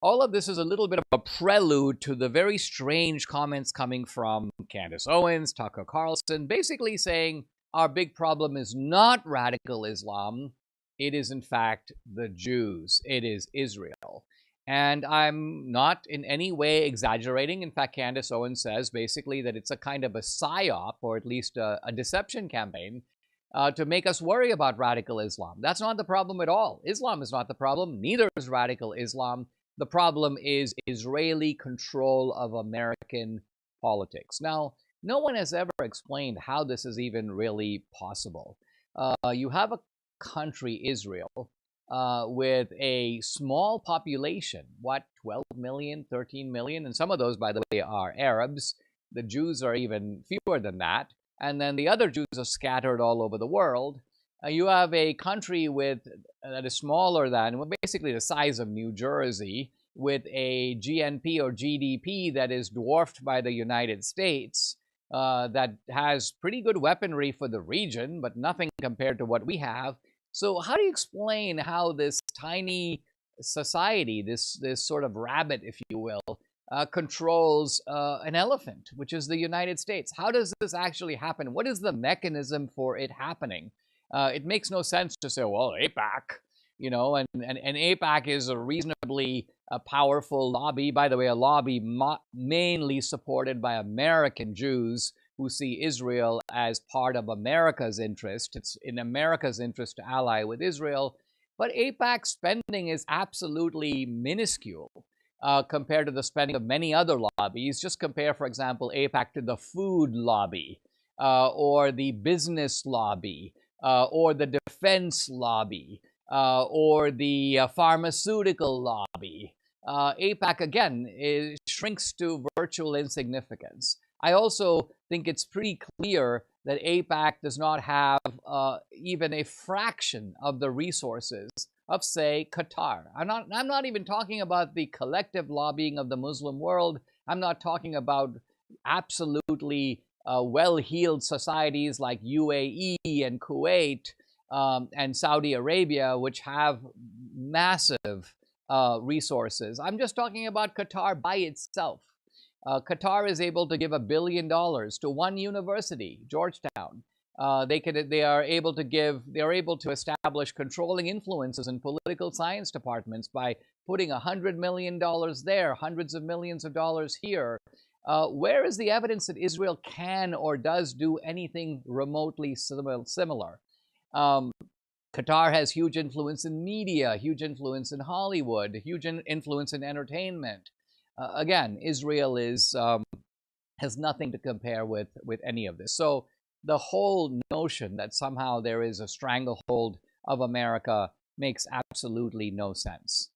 all of this is a little bit of a prelude to the very strange comments coming from Candace Owens, Tucker Carlson, basically saying our big problem is not radical Islam. It is, in fact, the Jews. It is Israel. And I'm not in any way exaggerating. In fact, Candace Owens says basically that it's a kind of a psyop, or at least a deception campaign, to make us worry about radical Islam. That's not the problem at all. Islam is not the problem. Neither is radical Islam. The problem is Israeli control of American politics. Now, no one has ever explained how this is even really possible. You have a country, Israel, with a small population, 12 million, 13 million, and some of those, by the way, are Arabs. The Jews are even fewer than that. And then the other Jews are scattered all over the world. You have a country that is smaller than, well, basically the size of New Jersey, with a GNP or GDP that is dwarfed by the United States, that has pretty good weaponry for the region, but nothing compared to what we have. So how do you explain how this tiny society, this sort of rabbit, if you will, controls an elephant, which is the United States? How does this actually happen? What is the mechanism for it happening? It makes no sense to say, well, AIPAC, and AIPAC is a reasonably powerful lobby. By the way, a lobby mainly supported by American Jews who see Israel as part of America's interest. It's in America's interest to ally with Israel. But AIPAC spending is absolutely minuscule compared to the spending of many other lobbies. Just compare, for example, AIPAC to the food lobby or the business lobby or the defense lobby or the pharmaceutical lobby. AIPAC, again, shrinks to virtual insignificance. I also think it's pretty clear that AIPAC does not have even a fraction of the resources of, say, Qatar. I'm not even talking about the collective lobbying of the Muslim world. I'm not talking about absolutely well-heeled societies like UAE and Kuwait and Saudi Arabia, which have massive resources. I'm just talking about Qatar by itself. Qatar is able to give $1 billion to one university, Georgetown. They are able to establish controlling influences in political science departments by putting $100 million there, hundreds of millions of dollars here. Where is the evidence that Israel can or does do anything remotely similar? Qatar has huge influence in media, huge influence in Hollywood, huge influence in entertainment. Again, Israel has nothing to compare with any of this. So the whole notion that somehow there is a stranglehold of America makes absolutely no sense.